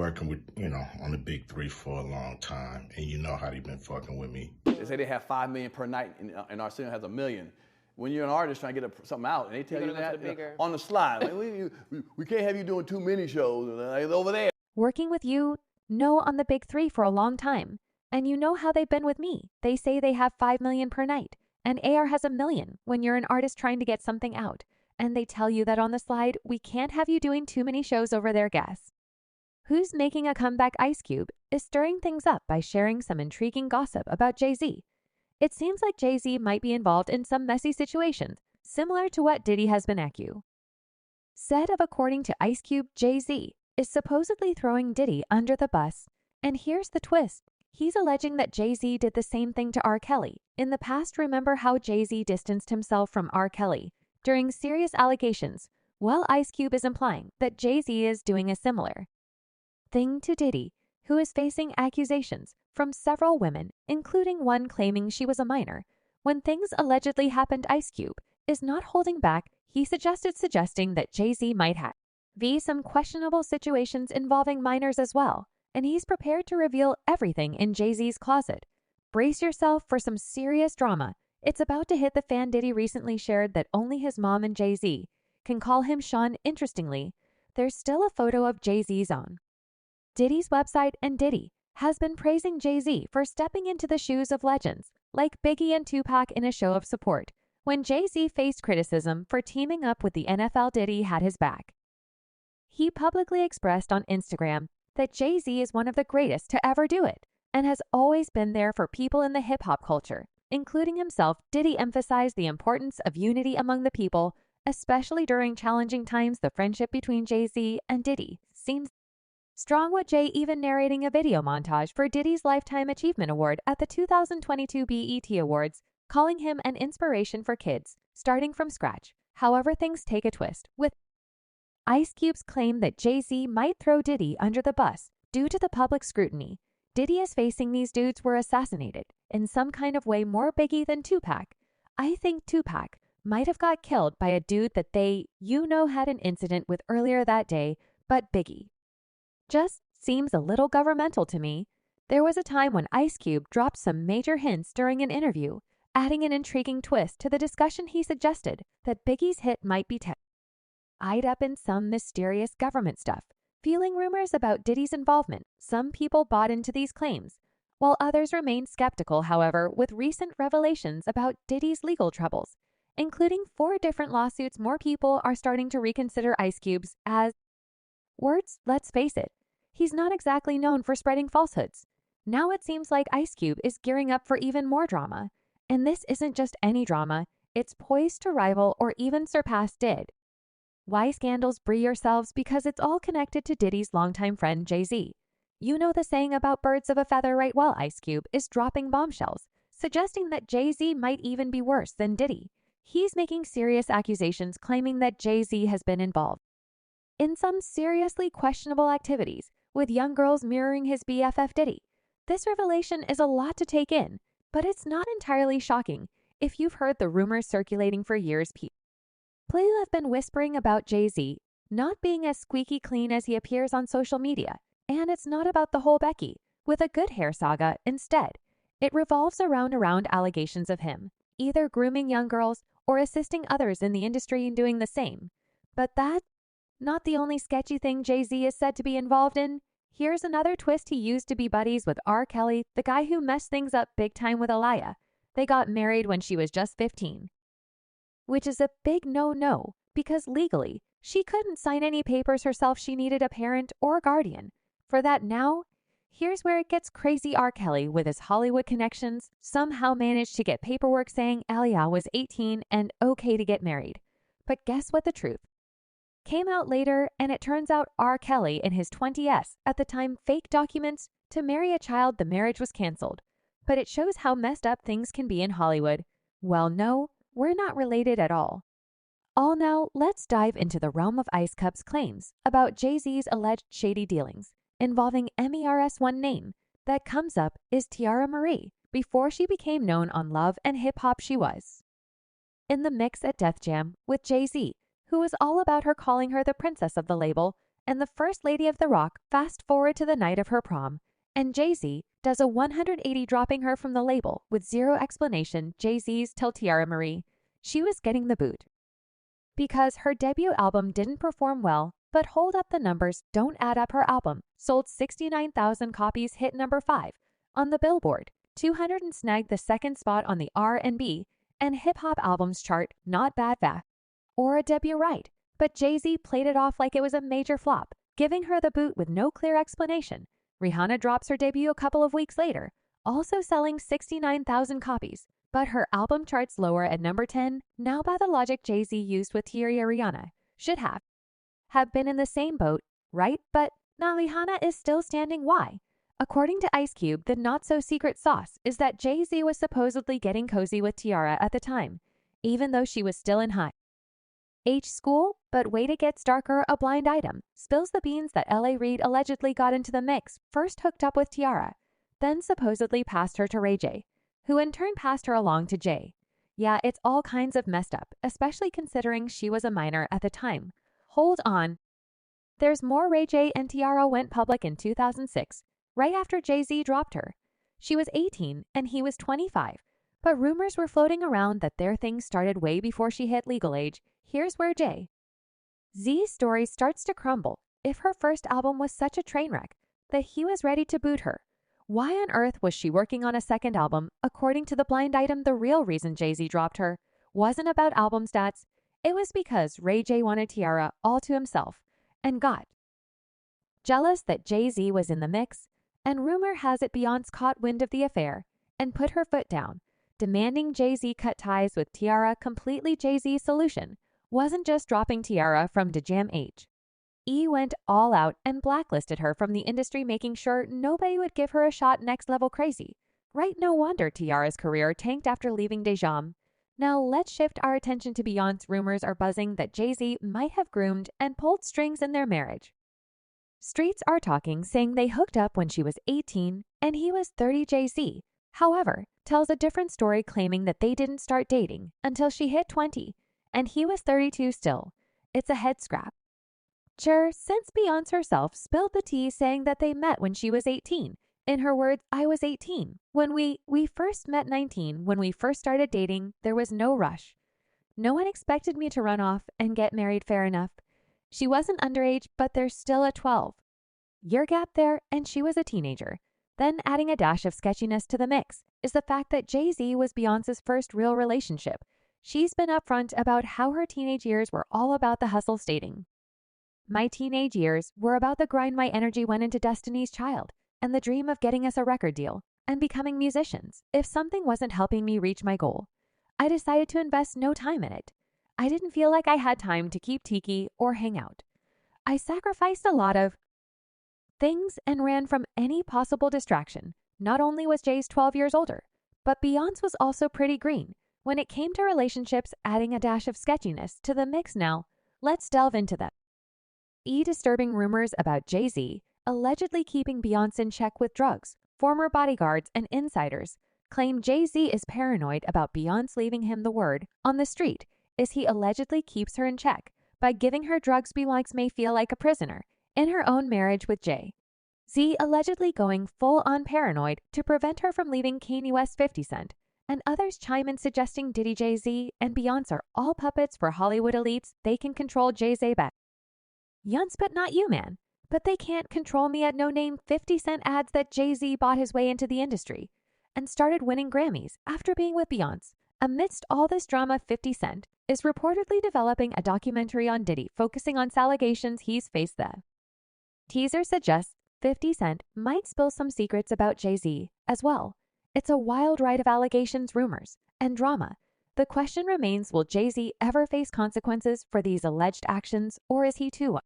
working with, on the big three for a long time, and you know how they been fucking with me. They say they have 5 million per night, and Arsenio has 1 million. When you're an artist trying to get something out, and they tell you that on the slide, like, we can't have you doing too many shows, like, over there. Working with you, no on the big three for a long time. And you know how they've been with me. They say they have 5 million per night, and AR has 1 million when you're an artist trying to get something out. And they tell you that on the slide, we can't have you doing too many shows over there, guess. Who's making a comeback? Ice Cube is stirring things up by sharing some intriguing gossip about Jay-Z. It seems like Jay-Z might be involved in some messy situations, similar to what Diddy has been accused. Said of according to Ice Cube, Jay-Z is supposedly throwing Diddy under the bus. And here's the twist. He's alleging that Jay-Z did the same thing to R. Kelly. In the past, remember how Jay-Z distanced himself from R. Kelly during serious allegations? Well, Ice Cube is implying that Jay-Z is doing a similar thing to Diddy, who is facing accusations from several women, including one claiming she was a minor. When things allegedly happened, Ice Cube is not holding back. He suggesting that Jay-Z might have some questionable situations involving minors as well, and he's prepared to reveal everything in Jay-Z's closet. Brace yourself for some serious drama. It's about to hit the fan. Diddy recently shared that only his mom and Jay-Z can call him Sean. Interestingly, there's still a photo of Jay-Z's on Diddy's website, and Diddy has been praising Jay-Z for stepping into the shoes of legends like Biggie and Tupac in a show of support. When Jay-Z faced criticism for teaming up with the NFL, Diddy had his back. He publicly expressed on Instagram that Jay-Z is one of the greatest to ever do it and has always been there for people in the hip-hop culture, including himself. Diddy emphasized the importance of unity among the people, especially during challenging times. The friendship between Jay-Z and Diddy seems strong, with Jay even narrating a video montage for Diddy's Lifetime Achievement Award at the 2022 BET Awards, calling him an inspiration for kids starting from scratch. However, things take a twist with Ice Cube's claim that Jay-Z might throw Diddy under the bus due to the public scrutiny. Diddy is facing these dudes were assassinated in some kind of way, more Biggie than Tupac. I think Tupac might have got killed by a dude that they, had an incident with earlier that day, but Biggie just seems a little governmental to me. There was a time when Ice Cube dropped some major hints during an interview, adding an intriguing twist to the discussion. He suggested that Biggie's hit might be tied up in some mysterious government stuff, fueling rumors about Diddy's involvement. Some people bought into these claims, while others remained skeptical. However, with recent revelations about Diddy's legal troubles, including 4 different lawsuits, more people are starting to reconsider Ice Cube's words. Let's face it, he's not exactly known for spreading falsehoods. Now it seems like Ice Cube is gearing up for even more drama. And this isn't just any drama, it's poised to rival or even surpass Diddy. Why scandals? Brace yourselves, because it's all connected to Diddy's longtime friend Jay-Z. You know the saying about birds of a feather, right? Well, Ice Cube is dropping bombshells, suggesting that Jay-Z might even be worse than Diddy. He's making serious accusations, claiming that Jay-Z has been involved in some seriously questionable activities with young girls, mirroring his BFF Diddy. This revelation is a lot to take in, but it's not entirely shocking if you've heard the rumors circulating for years. People have been whispering about Jay-Z not being as squeaky clean as he appears on social media, and it's not about the whole Becky with a good hair saga. Instead, it revolves around allegations of him either grooming young girls or assisting others in the industry in doing the same. But that's not the only sketchy thing Jay-Z is said to be involved in. Here's another twist. He used to be buddies with R. Kelly, the guy who messed things up big time with Aaliyah. They got married when she was just 15, which is a big no-no because legally she couldn't sign any papers herself. She needed a parent or a guardian for that. Now, here's where it gets crazy. R. Kelly, with his Hollywood connections, somehow managed to get paperwork saying Aaliyah was 18 and okay to get married. But guess what? The truth came out later, and it turns out R. Kelly, in his 20s at the time, faked documents to marry a child. The marriage was canceled. But it shows how messed up things can be in Hollywood. Well, no, we're not related at all. Now, let's dive into the realm of Ice Cube's claims about Jay-Z's alleged shady dealings involving MERS. One name that comes up is Tiara Marie. Before she became known on Love and Hip Hop, she was in the mix at Def Jam with Jay-Z, who was all about her, calling her the princess of the label and the First Lady of the Rock fast forward to the night of her prom, and Jay-Z does a 180 dropping her from the label with zero explanation. Jay-Z's tell Tiara Marie she was getting the boot because her debut album didn't perform well, but hold up, the numbers don't add up. Her album sold 69,000 copies, hit number 5 on the Billboard 200 and snagged the second spot on the R&B and hip-hop albums chart. Not bad or a debut, right? But Jay-Z played it off like it was a major flop, giving her the boot with no clear explanation. Rihanna drops her debut a couple of weeks later, also selling 69,000 copies, but her album charts lower at number 10. Now, by the logic Jay-Z used with Rihanna should have been in the same boat, right? But now Rihanna is still standing. Why? According to Ice Cube, the not-so-secret sauce is that Jay-Z was supposedly getting cozy with Tiara at the time, even though she was still in high school. But wait, it gets darker. A blind item spills the beans that L.A. Reid allegedly got into the mix, first hooked up with Tiara, then supposedly passed her to Ray J, who in turn passed her along to Jay. Yeah, it's all kinds of messed up, especially considering she was a minor at the time. Hold on. There's more. Ray J and Tiara went public in 2006, right after Jay-Z dropped her. She was 18 and he was 25, but rumors were floating around that their thing started way before she hit legal age. Here's where Jay-Z's story starts to crumble. If her first album was such a train wreck that he was ready to boot her, why on earth was she working on a second album? According to the blind item, the real reason Jay-Z dropped her wasn't about album stats. It was because Ray J wanted Tiara all to himself and got jealous that Jay-Z was in the mix, and rumor has it Beyonce caught wind of the affair and put her foot down, demanding Jay-Z cut ties with Tiara completely. Jay-Z's solution wasn't just dropping Tiara from the Jam H. E went all out and blacklisted her from the industry, making sure nobody would give her a shot. Next level crazy, right? No wonder Tiara's career tanked after leaving Dejam. Now let's shift our attention to Beyonce. Rumors are buzzing that Jay-Z might have groomed and pulled strings in their marriage. Streets are talking, saying they hooked up when she was 18 and he was 30. Jay-Z, however, tells a different story, claiming that they didn't start dating until she hit 20 and he was 32 still. It's a head scratcher, since Beyonce herself spilled the tea, saying that they met when she was 18. In her words, I was 18 when we first met, 19 when we first started dating. There was no rush. No one expected me to run off and get married. Fair enough. She wasn't underage, but there's still a 12-year gap there, and she was a teenager. Then adding a dash of sketchiness to the mix is the fact that Jay-Z was Beyonce's first real relationship. She's been upfront about how her teenage years were all about the hustle, stating, my teenage years were about the grind. My energy went into Destiny's Child and the dream of getting us a record deal and becoming musicians. If something wasn't helping me reach my goal, I decided to invest no time in it. I didn't feel like I had time to keep tiki or hang out. I sacrificed a lot of things and ran from any possible distraction. Not only was Jay's 12 years older, but Beyonce was also pretty green when it came to relationships. Adding a dash of sketchiness to the mix. Now, let's delve into them. Disturbing rumors about Jay-Z allegedly keeping Beyonce in check with drugs. Former bodyguards and insiders claim Jay-Z is paranoid about Beyonce leaving him the word on the street as he allegedly keeps her in check by giving her drugs. Beyonce may feel like a prisoner in her own marriage with Jay-Z, allegedly going full-on paranoid to prevent her from leaving Kanye West, 50 Cent, and others chime in, suggesting Diddy, Jay-Z, and Beyonce are all puppets for Hollywood elites. They can control Jay-Z back. Yunce, but not you, man. But they can't control me. At No Name, 50 Cent adds that Jay-Z bought his way into the industry and started winning Grammys after being with Beyonce. Amidst all this drama, 50 Cent is reportedly developing a documentary on Diddy, focusing on allegations he's faced. The teaser suggests 50 Cent might spill some secrets about Jay-Z as well. It's a wild ride of allegations, rumors, and drama. The question remains, will Jay-Z ever face consequences for these alleged actions, or is he too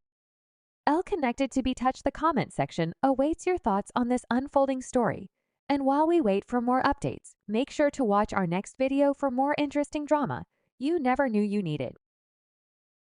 connected to be touched? The comment section awaits your thoughts on this unfolding story. And while we wait for more updates, make sure to watch our next video for more interesting drama you never knew you needed.